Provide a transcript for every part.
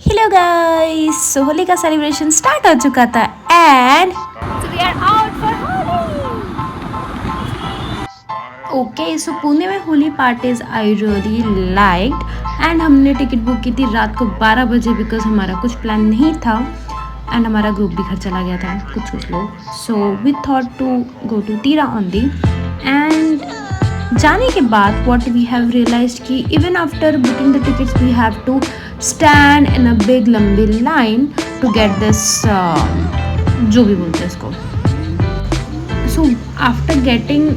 Hello guys, सो होली का celebration start हो चुका था and we are out for Holi. Okay, so Pune में Holi parties I really liked and हमने टिकट बुक की थी रात को 12 बजे बिकॉज हमारा कुछ प्लान नहीं था एंड हमारा ग्रुप भी घर चला गया था कुछ लोग। So we thought to go to Tira only and जाने के बाद व्हाट वी हैव रियलाइज्ड कि even after booking the tickets we have to stand in a big लंबी line to get this जो भी बोलते हैं इसको। So after getting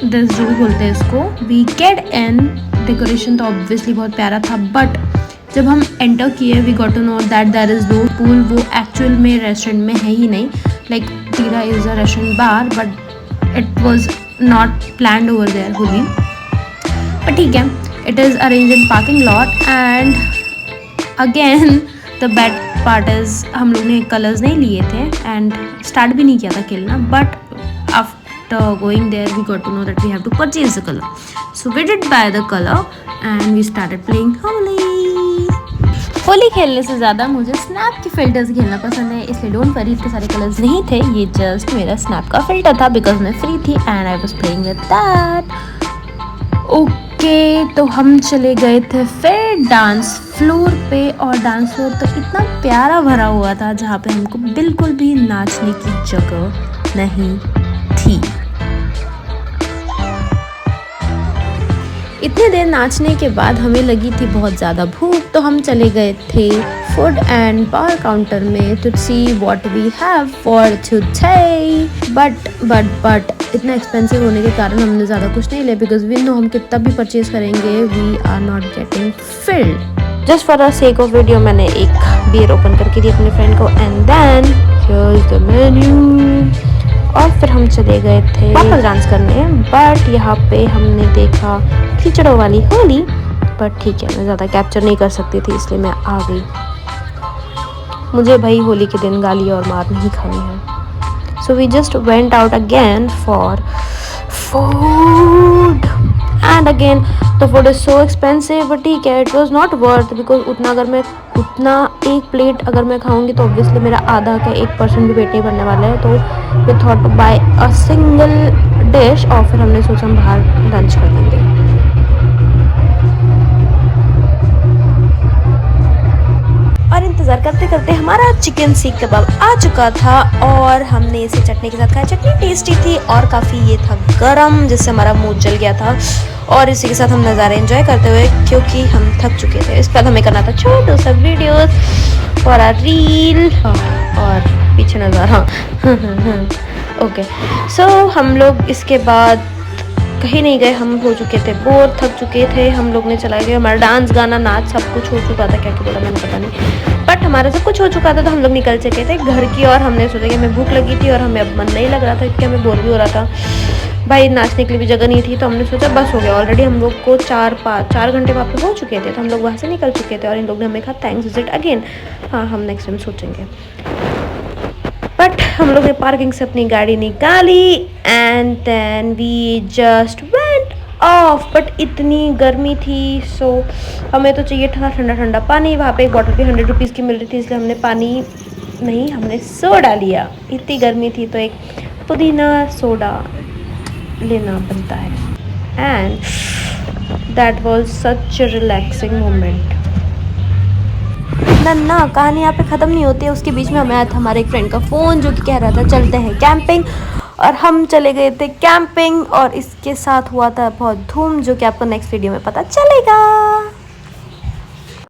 this जो भी बोलते हैं इसको we get in। डेकोरेशन तो ऑब्वियसली बहुत प्यारा था बट जब हम एंटर किए we got to know that there is no pool। वो एक्चुअल में रेस्टोरेंट में है ही नहीं। Like Tira is a restaurant bar but it was not planned over there Holi. But ठीक है, it is arrange in parking lot and again the bad part is हम लोग ने कलर्स नहीं लिए थे एंड स्टार्ट भी नहीं किया था खेलना but after going there we got to know that we have to purchase the colour. So we did buy the colour and we started playing Holi. Holi खेलने से ज़्यादा मुझे स्नैप के फिल्टर्स खेलना पसंद है, इसलिए डोंट वरी इतने सारे कलर्स नहीं थे, ये जस्ट मेरा स्नैप का फिल्टर था बिकॉज मैं फ्री थी and I was playing with that. Okay, तो हम चले गए थे फिर डांस फ्लोर पे और डांस फ्लोर तो इतना प्यारा भरा हुआ था जहाँ पे हमको बिल्कुल भी नाचने की जगह नहीं थी। इतने देर नाचने के बाद हमें लगी थी बहुत ज़्यादा भूख तो हम चले गए थे फूड एंड बार काउंटर में to see what we have for today. But इतना एक्सपेंसिव होने के कारण हमने ज़्यादा कुछ नहीं लिया बिकॉज वी नो हम कितना भी परचेज करेंगे we are not getting filled. Just for the sake of video मैंने एक बियर ओपन करके दी अपने फ्रेंड को and then here is the menu. और फिर हम चले गए थे वापस डांस करने बट यहाँ पे हमने देखा कीचड़ों वाली होली बट ठीक है मैं ज़्यादा कैप्चर नहीं कर सकती थी इसलिए मैं आ गई। मुझे भाई होली के दिन गाली और मार नहीं खानी है। So we just went out again for food and again the food is so expensive but ठीक है it was not worth because उतना एक प्लेट अगर मैं खाऊंगी तो ऑब्वियसली मेरा आधा का 1% भी पेट नहीं भरने वाला है। तो we thought to buy a single dish और फिर हमने सोचा हम बाहर लंच कर लेंगे। और इंतज़ार करते करते हमारा चिकन सीख कबाब आ चुका था और हमने इसे चटनी के साथ खाया। चटनी टेस्टी थी और काफ़ी ये था गरम जिससे हमारा मुंह जल गया था और इसी के साथ हम नज़ारे एंजॉय करते हुए क्योंकि हम थक चुके थे। इस पर हमें करना था छोटू सा वीडियोस फॉर अ रील और पीछे नज़ारा। ओके, सो हम लोग इसके बाद कहीं नहीं गए, हम हो चुके थे बोर, थक चुके थे, हम लोग ने चला गया हमारा डांस गाना नाच सब कुछ हो चुका था। क्या क्या बोला मैंने पता नहीं बट हमारा सब कुछ हो चुका था तो हम लोग निकल चुके थे घर की और हमने सोचा कि हमें भूख लगी थी और हमें अब मन नहीं लग रहा था क्योंकि हमें बोर भी हो रहा था भाई, नाचने के लिए भी जगह नहीं थी तो हमने सोचा बस हो गया। ऑलरेडी हम लोग को 4 घंटे वहाँ पे हो चुके थे तो हम लोग वहाँ से निकल चुके थे और इन लोग ने हमें कहा थैंक्स विजिट अगेन। हाँ, हम नेक्स्ट टाइम सोचेंगे। बट हम लोग ने पार्किंग से अपनी गाड़ी निकाली and then we just went off. But इतनी गर्मी थी सो हमें तो चाहिए था ठंडा ठंडा पानी। वहाँ पे एक बॉटल भी 100 रुपीज़ की मिल रही थी इसलिए हमने पानी नहीं हमने सोडा लिया। इतनी गर्मी थी तो एक पुदीना सोडा लेना बनता है and that was such a relaxing moment. ना कहानी यहाँ पे ख़त्म नहीं होती है, उसके बीच में हमें आया था हमारे एक फ्रेंड का फ़ोन जो कि कह रहा था चलते हैं कैंपिंग और हम चले गए थे कैंपिंग और इसके साथ हुआ था बहुत धूम जो कि आपको नेक्स्ट वीडियो में पता चलेगा।